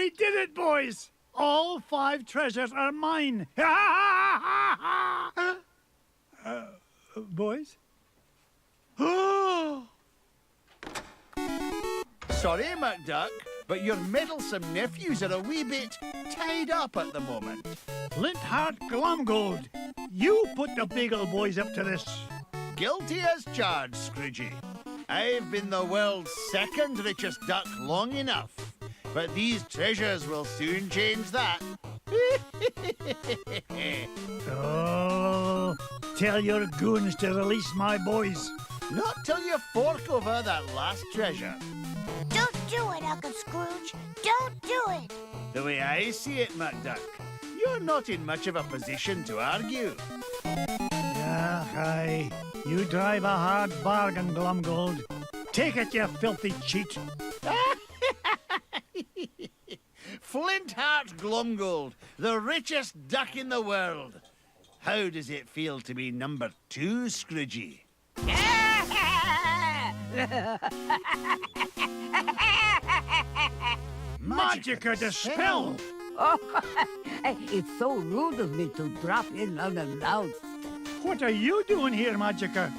We did it, boys! All 5 treasures are mine! Boys? Sorry, McDuck, but your meddlesome nephews are a wee bit tied up at the moment. Flintheart Glomgold, you put the Beagle boys up to this. Guilty as charged, Scroogey. I've been the world's 2nd richest duck long enough, but these treasures will soon change that. Oh, tell your goons to release my boys. Not till you fork over that last treasure. Don't do it, Uncle Scrooge. Don't do it. The way I see it, McDuck, you're not in much of a position to argue. Aye. You drive a hard bargain, Glomgold. Take it, you filthy cheat. Flintheart Glomgold, the richest duck in the world. How does it feel to be number 2, Scroogey? Magica dispel! Oh, it's so rude of me to drop in unannounced. What are you doing here, Magica?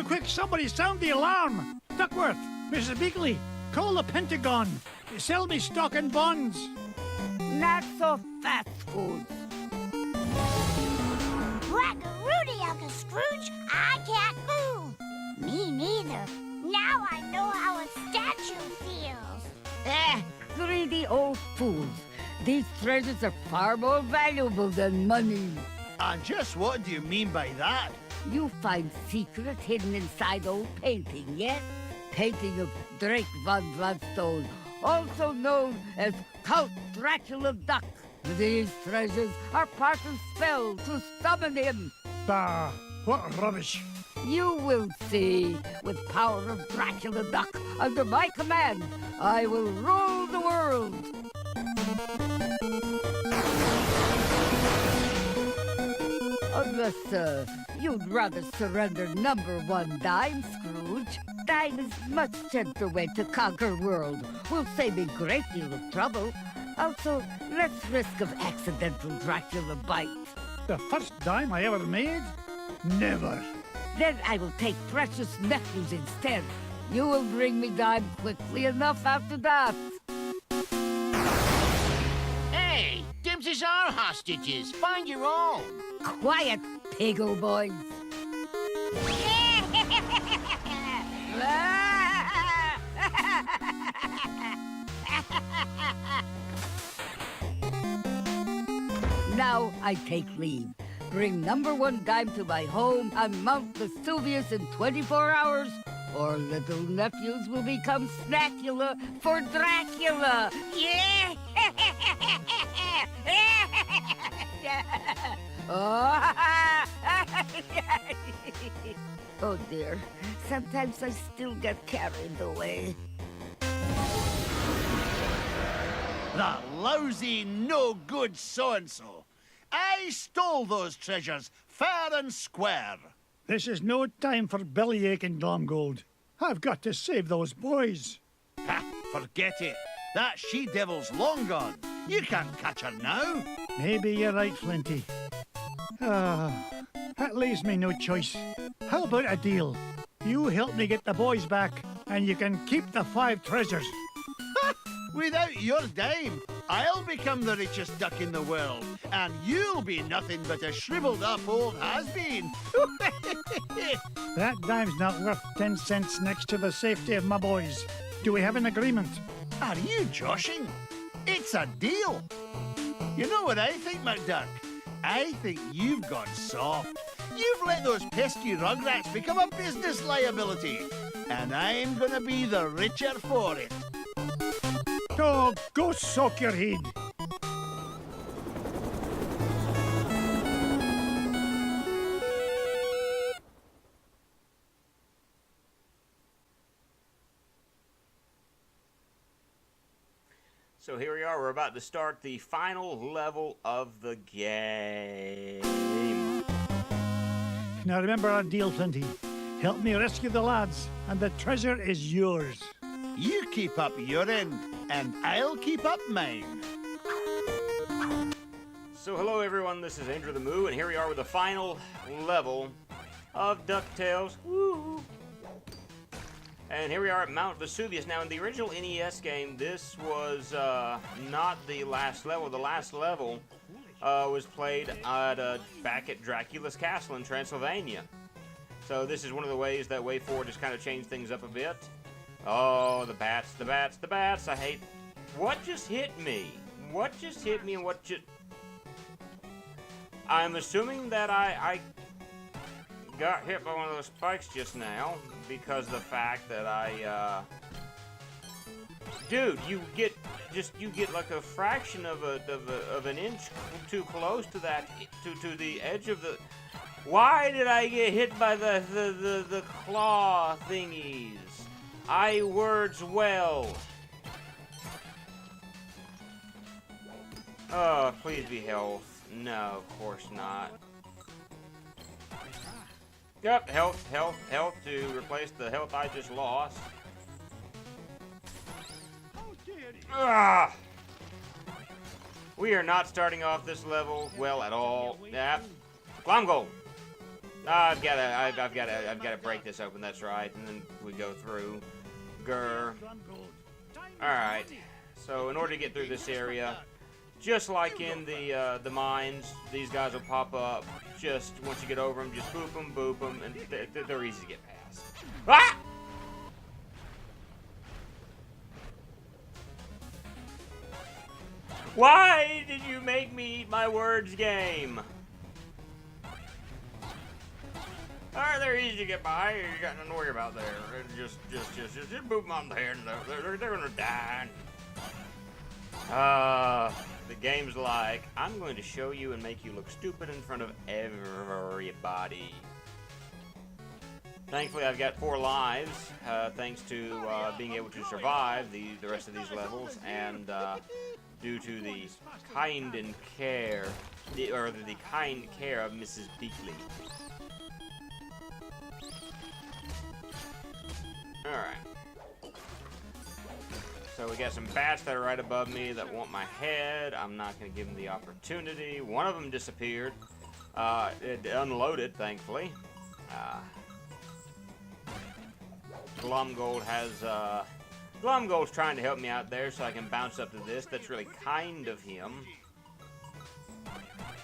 Quick, somebody sound the alarm! Duckworth, Mrs. Beakley, call the Pentagon. Sell me stock and bonds. Not so fast, fools. Whack-a-roody, Uncle Scrooge. I can't move. Me neither. Now I know how a statue feels. Greedy old fools. These treasures are far more valuable than money. And just what do you mean by that? You find secret hidden inside old painting, yes? Painting of Drake von Bloodstone, also known as Count Dracula Duck. These treasures are part of spell to summon him. Bah, what rubbish. You will see. With power of Dracula Duck under my command, I will rule the world. Unless, you'd rather surrender number 1 dime, Scrooge. Dime is much gentler way to conquer world. Will save a great deal of trouble. Also, less risk of accidental Dracula bite. The first dime I ever made? Never. Then I will take precious nephews instead. You will bring me dime quickly enough after that. Hey, Dimses are hostages. Find your own. Quiet, piggle boys. Now I take leave. Bring number 1 dime to my home on Mount Vesuvius in 24 hours, or little nephews will become Snackula for Dracula. Yeah! Oh dear, sometimes I still get carried away. The lousy, no-good so-and-so. I stole those treasures, fair and square. This is no time for bellyaching, Glomgold. I've got to save those boys. Ha, forget it. That she-devil's long gone. You can't catch her now. Maybe you're right, Flinty. That leaves me no choice. How about a deal? You help me get the boys back, and you can keep the 5 treasures. Without your dime, I'll become the richest duck in the world, and you'll be nothing but a shriveled-up old has-been. That dime's not worth 10 cents next to the safety of my boys. Do we have an agreement? Are you joshing? It's a deal. You know what I think, McDuck? I think you've gone soft. You've let those pesky rugrats become a business liability, and I'm gonna be the richer for it. Oh, go soak your head. So here we are, we're about to start the final level of the game. Now remember our deal, Flinty. Help me rescue the lads, and the treasure is yours. You keep up your end, and I'll keep up mine. So hello everyone, this is Andrew the Moo, and here we are with the final level of DuckTales. Woo! And here we are at Mount Vesuvius. Now in the original NES game, this was not the last level. The last level was played back at Dracula's Castle in Transylvania. So this is one of the ways that Way Forward has kind of changed things up a bit. Oh, the bats, the bats, the bats. I hate... What just hit me? What just hit me and what just... I'm assuming that I got hit by one of those spikes just now because of the fact that dude, you get like a fraction of an inch too close to that to the edge of the... Why did I get hit by the claw thingies? I words well. Oh, please be health. No, of course not. Yep, health to replace the health I just lost. Ah! We are not starting off this level well at all. Yep. Glomgold. I've got to break this open. That's right, and then we go through. Grr. All right. So in order to get through this area, just like in the mines, these guys will pop up. Just once you get over them, just boop them, and they're easy to get past. Ah! Why did you make me eat my words game? Alright, they're easy to get by. You got nothing to worry about there. Just boop them on the head, and they're gonna die. The game's like, I'm going to show you and make you look stupid in front of everybody. Thankfully, I've got 4 lives, thanks to being able to survive the rest of these levels, and due to the kind care of Mrs. Beakley. Alright. So we got some bats that are right above me that want my head. I'm not going to give them the opportunity. One of them disappeared. It unloaded, thankfully. Glomgold has... Glomgold's trying to help me out there so I can bounce up to this. That's really kind of him.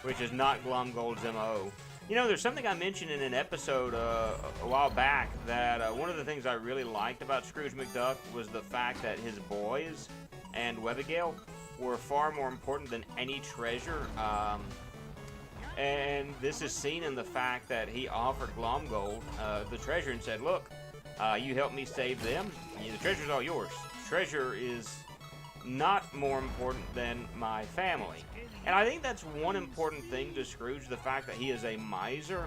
Which is not Glomgold's MO. You know, there's something I mentioned in an episode a while back that one of the things I really liked about Scrooge McDuck was the fact that his boys and Webigail were far more important than any treasure. And this is seen in the fact that he offered Glomgold the treasure and said, look, you help me save them. The treasure's all yours. Treasure is not more important than my family. And I think that's one important thing to Scrooge, the fact that he is a miser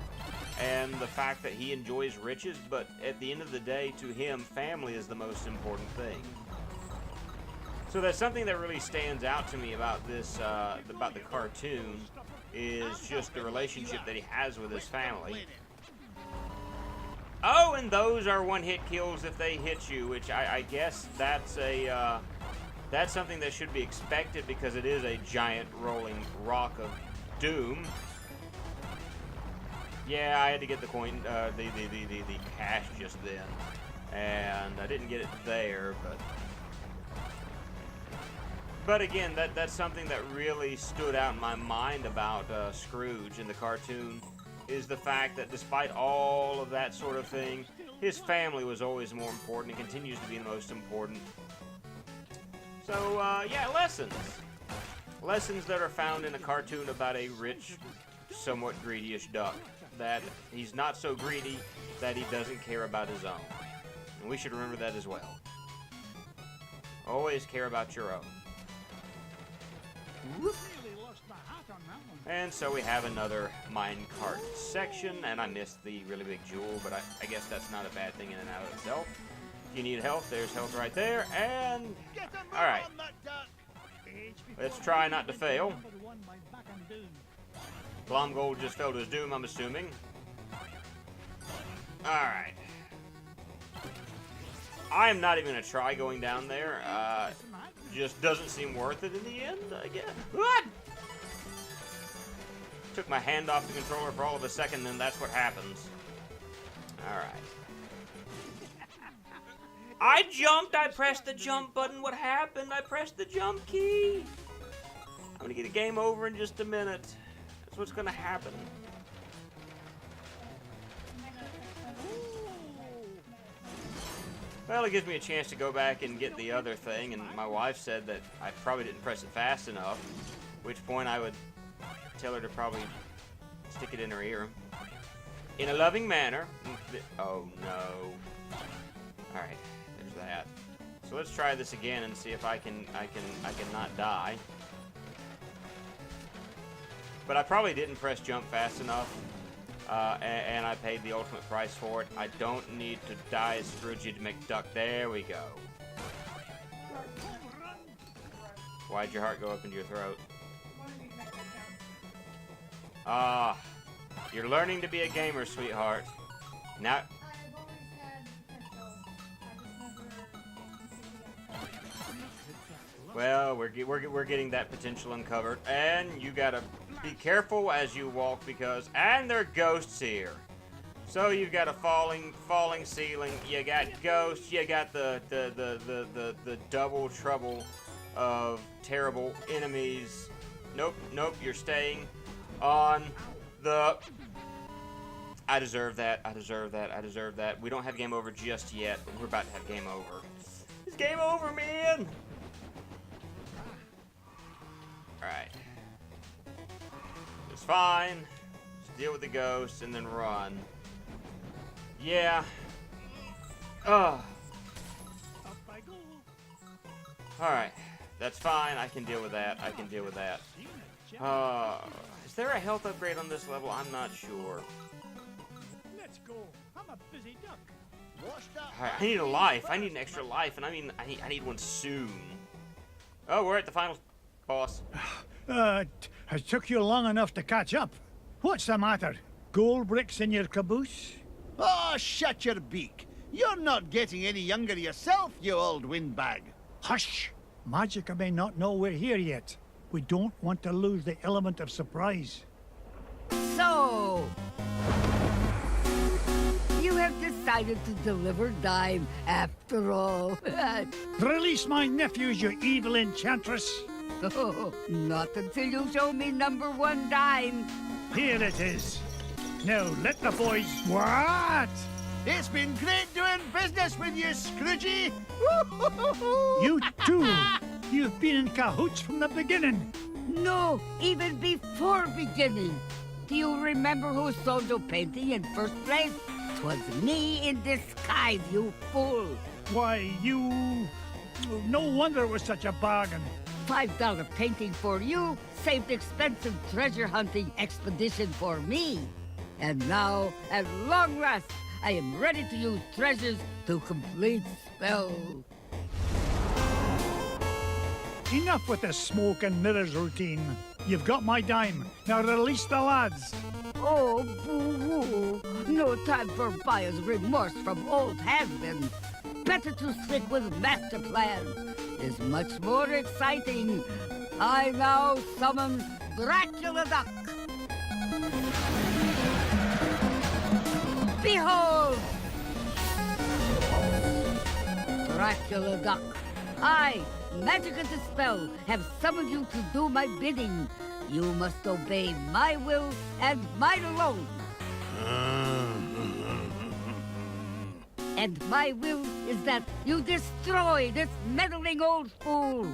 and the fact that he enjoys riches, but at the end of the day, to him, family is the most important thing. So that's something that really stands out to me about this, about the cartoon, is just the relationship that he has with his family. Oh, and those are one-hit kills if they hit you, which I guess that's a... that's something that should be expected because it is a giant rolling rock of doom. Yeah, I had to get the coin, the cash just then, and I didn't get it there, but again, that's something that really stood out in my mind about Scrooge in the cartoon, is the fact that despite all of that sort of thing, his family was always more important and continues to be the most important. So, yeah, lessons. Lessons that are found in a cartoon about a rich, somewhat greedy-ish duck. That he's not so greedy that he doesn't care about his own. And we should remember that as well. Always care about your own. Whoop. And so we have another minecart section, and I missed the really big jewel, but I guess that's not a bad thing in and out of itself. If you need health, there's health right there, and... Alright. Let's try not to fail. Glomgold just fell to his doom, I'm assuming. Alright. I'm not even going to try going down there. Just doesn't seem worth it in the end, I guess. What? Took my hand off the controller for all of a second, and that's what happens. Alright. I jumped! I pressed the jump button. What happened? I pressed the jump key. I'm gonna get a game over in just a minute. That's what's gonna happen. Well, it gives me a chance to go back and get the other thing, and my wife said that I probably didn't press it fast enough, at which point I would tell her to probably stick it in her ear. In a loving manner. Oh, no. Alright, there's that. So let's try this again and see if I can not die. But I probably didn't press jump fast enough. And I paid the ultimate price for it. I don't need to die as Scroogey McDuck. There we go. Why'd your heart go up into your throat? Ah, you're learning to be a gamer, sweetheart. Now. Well, we're getting that potential uncovered, and you gotta be careful as you walk because, and there are ghosts here. So you've got a falling ceiling. You got ghosts. You got the double trouble of terrible enemies. Nope, you're staying on the. I deserve that. I deserve that. We don't have game over just yet, but we're about to have game over. It's game over, man. Alright. It's fine. Just deal with the ghosts and then run. Yeah. Ugh. Alright. That's fine. I can deal with that. Is there a health upgrade on this level? I'm not sure. Let's go. I'm a busy duck. Alright, I need a life. I need an extra life, and I need one soon. Oh, we're at the final boss. It took you long enough to catch up. What's the matter? Gold bricks in your caboose? Oh, shut your beak. You're not getting any younger yourself, you old windbag. Hush! Magica may not know we're here yet. We don't want to lose the element of surprise. So, you have decided to deliver dime after all. Release my nephews, you evil enchantress! Oh, not until you show me #1 dime. Here it is. Now let the boys. What? It's been great doing business with you, Scroogey. You too. You've been in cahoots from the beginning. No, even before beginning. Do you remember who sold your painting in first place? 'Twas me in disguise, you fool. Why, you. No wonder it was such a bargain. $5 painting for you saved expensive treasure hunting expedition for me. And now, at long last, I am ready to use treasures to complete spell. Enough with the smoke and mirrors routine. You've got my dime. Now release the lads. Oh, boo-hoo. No time for buyer's remorse from old has-beens. Better to stick with master plan. Is much more exciting. I now summon Dracula Duck. Behold! Dracula Duck. I, Magica Dispel, have summoned you to do my bidding. You must obey my will and mine alone. And my will is that you destroy this meddling old fool.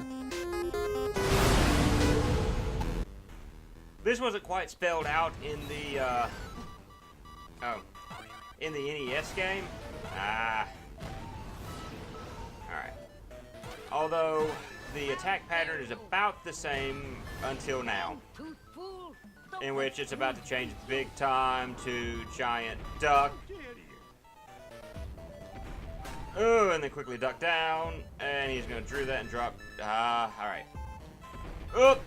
This wasn't quite spelled out in the, in the NES game. Alright. Although, the attack pattern is about the same until now. In which it's about to change big time to Giant Duck. Oh, and then quickly duck down, and he's gonna drew that and drop. Alright. Oop!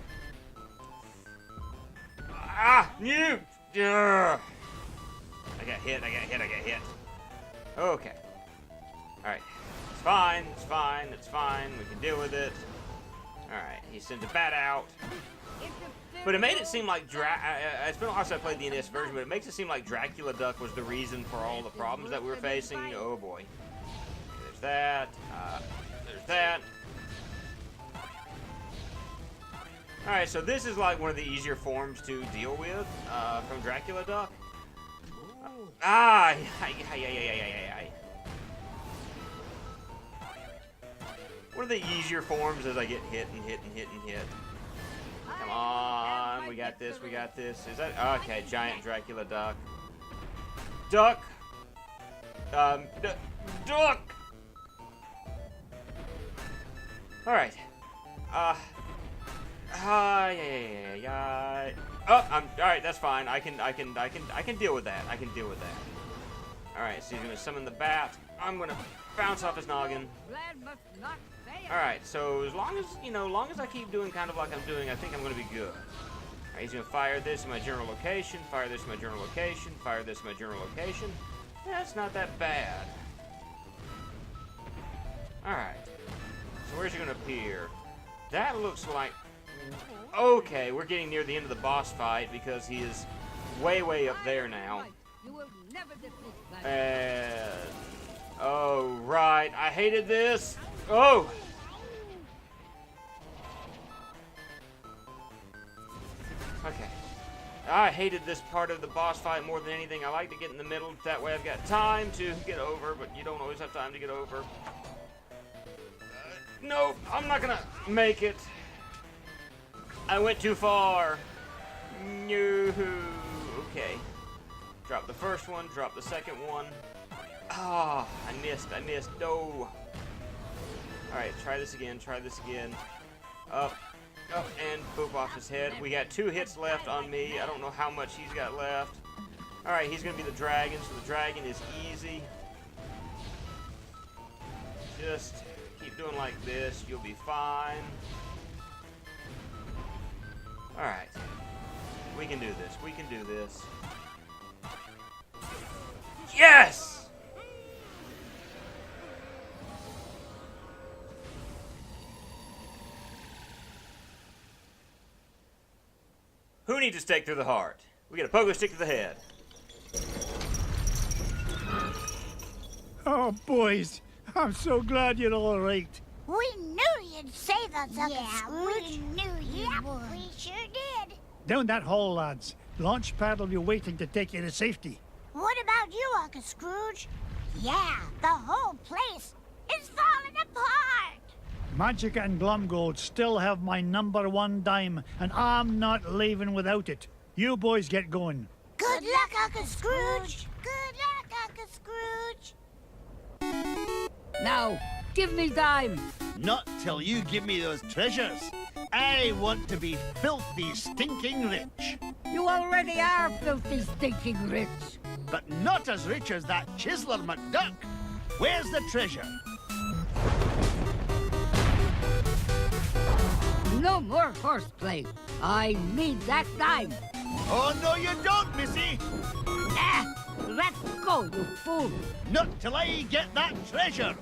New! I got hit. Okay. Alright. It's fine. We can deal with it. Alright, he sends a bat out. But it made it seem like it's been a while since I played the NES version, but it makes it seem like Dracula Duck was the reason for all the problems that we were facing. Oh boy. There's that. There's that. Alright, so this is like one of the easier forms to deal with from Dracula Duck. One of the easier forms as I get hit and hit and hit and hit. Come on, we got this, we got this. Is that okay? Giant Dracula Duck. Duck. Duck. All right. Yeah. Oh, all right. That's fine. I can deal with that. I can deal with that. All right. So he's gonna summon the bat. I'm gonna bounce off his noggin. All right. So as long as I keep doing kind of like I'm doing, I think I'm gonna be good. All right, he's gonna fire this in my general location. Fire this in my general location. Fire this in my general location. That's not that bad. All right. So where's he gonna appear? That looks like... Okay, we're getting near the end of the boss fight because he is way, way up there now. And... Oh, right. I hated this. Oh! Okay. I hated this part of the boss fight more than anything. I like to get in the middle. That way I've got time to get over, but you don't always have time to get over. No, I'm not gonna make it. I went too far. No. Okay. Drop the first one, drop the second one. Ah, oh, I missed. No. Alright, try this again, Up, and boop off his head. We got 2 hits left on me. I don't know how much he's got left. Alright, he's gonna be the dragon, so the dragon is easy. Just keep doing like this, you'll be fine. Alright. We can do this. We can do this. Yes! Who needs a stake through the heart? We got a pogo stick to the head. Oh, boys. I'm so glad you're all right. We knew you'd save us, Uncle Scrooge. We knew you would. We sure did. Down that hole, lads. Launchpad will be waiting to take you to safety. What about you, Uncle Scrooge? Yeah, the whole place is falling apart. Magica and Glumgold still have my #1 dime, and I'm not leaving without it. You boys get going. Good luck, Uncle Scrooge. Good luck, Uncle Scrooge. Now, give me dime. Not till you give me those treasures. I want to be filthy, stinking rich. You already are filthy, stinking rich. But not as rich as that Chiseler McDuck. Where's the treasure? No more horseplay. I need that dime. Oh, no, you don't, missy. Ah, let go, you fool. Not till I get that treasure.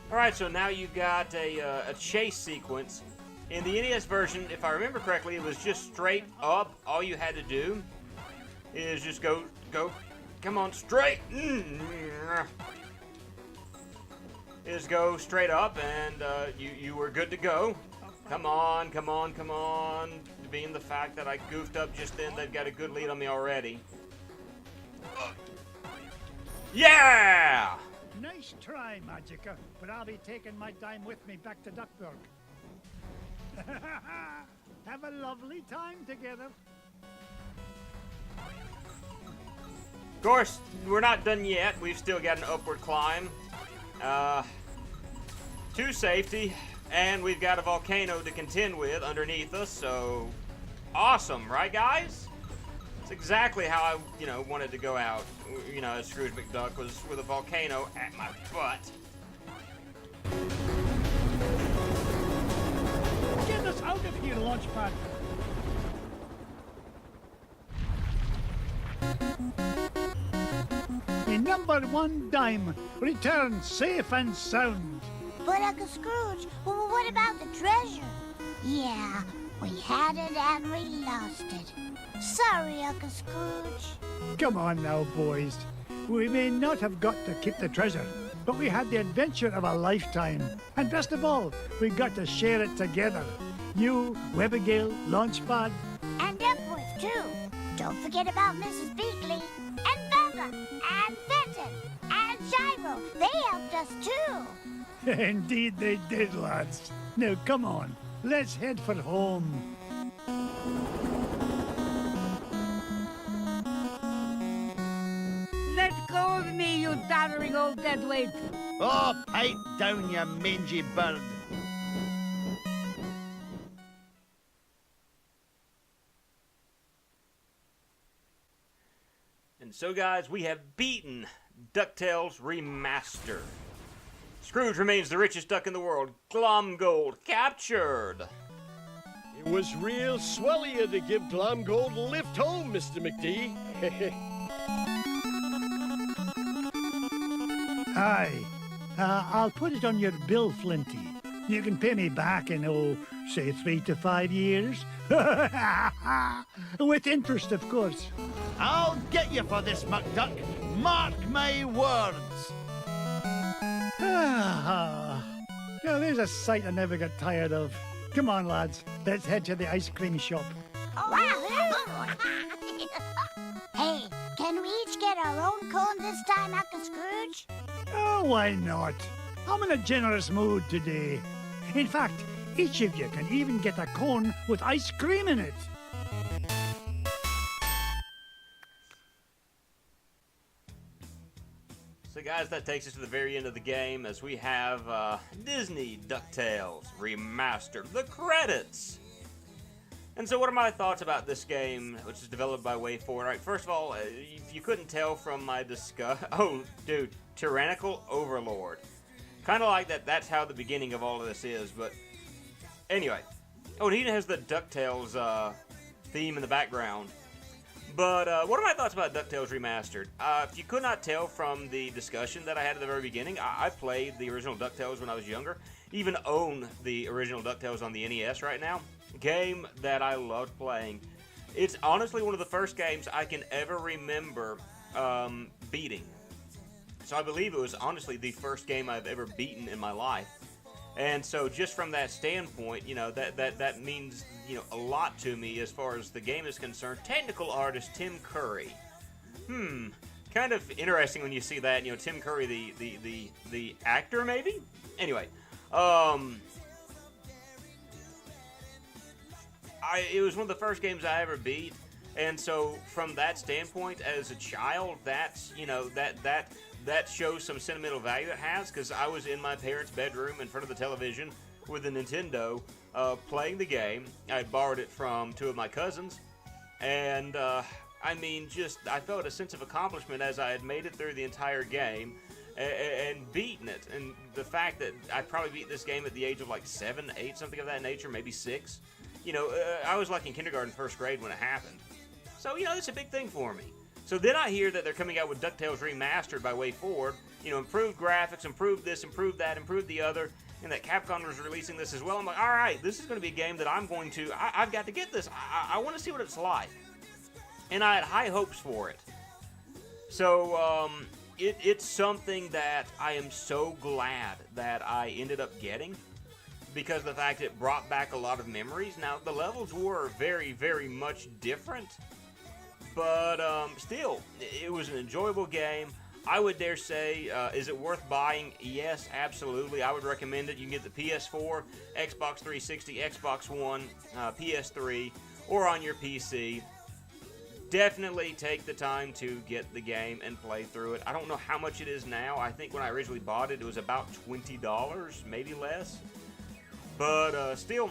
Alright, so now you got a chase sequence. In the NES version, if I remember correctly, it was just straight up. All you had to do is just go, come on, straight. Is go straight up, and you were good to go. Come on. Being the fact that I goofed up just then, they've got a good lead on me already. Yeah! Nice try, Magica, but I'll be taking my dime with me back to Duckburg. Have a lovely time together. Of course, we're not done yet. We've still got an upward climb. To safety, and we've got a volcano to contend with underneath us, so awesome, right guys? It's exactly how I, wanted to go out, as Scrooge McDuck, was with a volcano at my butt. Get us out of here, Launchpad. The #1 dime returns safe and sound. But Uncle Scrooge, well, what about the treasure? Yeah, we had it and we lost it. Sorry, Uncle Scrooge. Come on now, boys. We may not have got to keep the treasure, but we had the adventure of a lifetime. And best of all, we got to share it together. You, Webigail, Launchpad. And Duckworth, too. Don't forget about Mrs. Beakley, and Bubba, and Fenton, and Gyro. They helped us, too. Indeed they did, lads. Now, come on. Let's head for home. Let go of me, you doddering old deadweight. Oh, pipe down, you mangy bird. And so, guys, we have beaten DuckTales Remastered. Scrooge remains the richest duck in the world. Glomgold captured. It was real swell of you to give Glomgold a lift home, Mr. McD. Aye. I'll put it on your bill, Flinty. You can pay me back in, say 3 to 5 years. With interest, of course. I'll get you for this, McDuck. Mark my words. Now, there's a sight I never get tired of. Come on, lads. Let's head to the ice cream shop. Hey, can we each get our own cone this time, Uncle Scrooge? Oh, why not? I'm in a generous mood today. In fact, each of you can even get a cone with ice cream in it. So, guys, that takes us to the very end of the game as we have Disney DuckTales Remastered. The credits! And so what are my thoughts about this game, which is developed by WayForward? All right, first of all, if you couldn't tell from my oh, dude, Tyrannical Overlord. Kind of like that's how the beginning of all of this is, but anyway. Oh, and he even has the DuckTales theme in the background. But what are my thoughts about DuckTales Remastered? If you could not tell from the discussion that I had at the very beginning, I played the original DuckTales when I was younger. Even own the original DuckTales on the NES right now. Game that I loved playing. It's honestly one of the first games I can ever remember beating. So I believe it was honestly the first game I've ever beaten in my life. And so just from that standpoint, you know, that means, you know, a lot to me as far as the game is concerned. Technical artist Tim Curry. Kind of interesting when you see that, you know, Tim Curry, the actor maybe? Anyway, it was one of the first games I ever beat, and so from that standpoint, as a child, that's, you know, that shows some sentimental value it has, because I was in my parents' bedroom in front of the television with a Nintendo playing the game. I had borrowed it from 2 of my cousins, and I mean, I felt a sense of accomplishment as I had made it through the entire game and beaten it, and the fact that I probably beat this game at the age of like 7, 8, something of that nature, maybe 6. You know, I was like in kindergarten, 1st grade when it happened. So, you know, that's a big thing for me. So then I hear that they're coming out with DuckTales Remastered by WayForward. You know, improved graphics, improved this, improved that, improved the other, and that Capcom was releasing this as well. I'm like, all right, this is going to be a game that I've got to get this. I want to see what it's like. And I had high hopes for it. So, it's something that I am so glad that I ended up getting, because of the fact it brought back a lot of memories. Now, the levels were very, very much different, but still, it was an enjoyable game. I would dare say, is it worth buying? Yes, absolutely. I would recommend it. You can get the PS4, Xbox 360, Xbox One, PS3, or on your PC. Definitely take the time to get the game and play through it. I don't know how much it is now. I think when I originally bought it, it was about $20, maybe less. But still,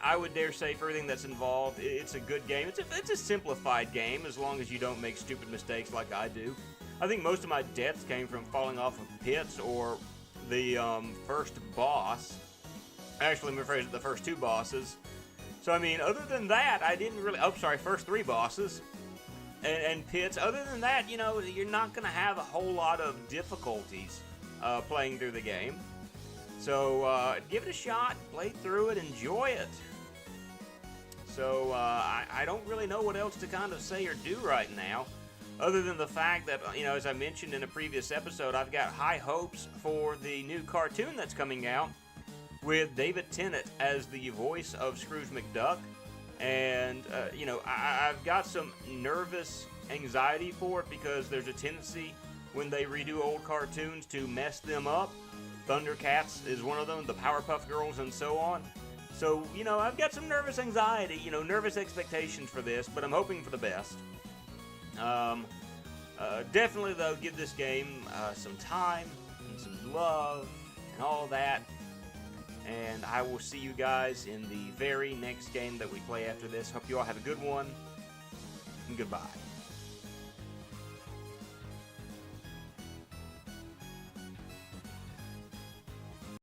I would dare say for everything that's involved, it's a good game. It's a simplified game as long as you don't make stupid mistakes like I do. I think most of my deaths came from falling off of pits or the first boss. Actually, I'm afraid the first 2 bosses. So, I mean, other than that, I didn't really... Oh, sorry, first 3 bosses and pits. Other than that, you know, you're not going to have a whole lot of difficulties playing through the game. So give it a shot, play through it, enjoy it. So I don't really know what else to kind of say or do right now, other than the fact that, you know, as I mentioned in a previous episode, I've got high hopes for the new cartoon that's coming out with David Tennant as the voice of Scrooge McDuck. And, you know, I've got some nervous anxiety for it because there's a tendency when they redo old cartoons to mess them up. Thundercats is one of them, the Powerpuff Girls, and so on. So, you know, I've got some nervous anxiety, you know, nervous expectations for this, but I'm hoping for the best. Definitely, though, give this game some time and some love and all that. And I will see you guys in the very next game that we play after this. Hope you all have a good one, and goodbye.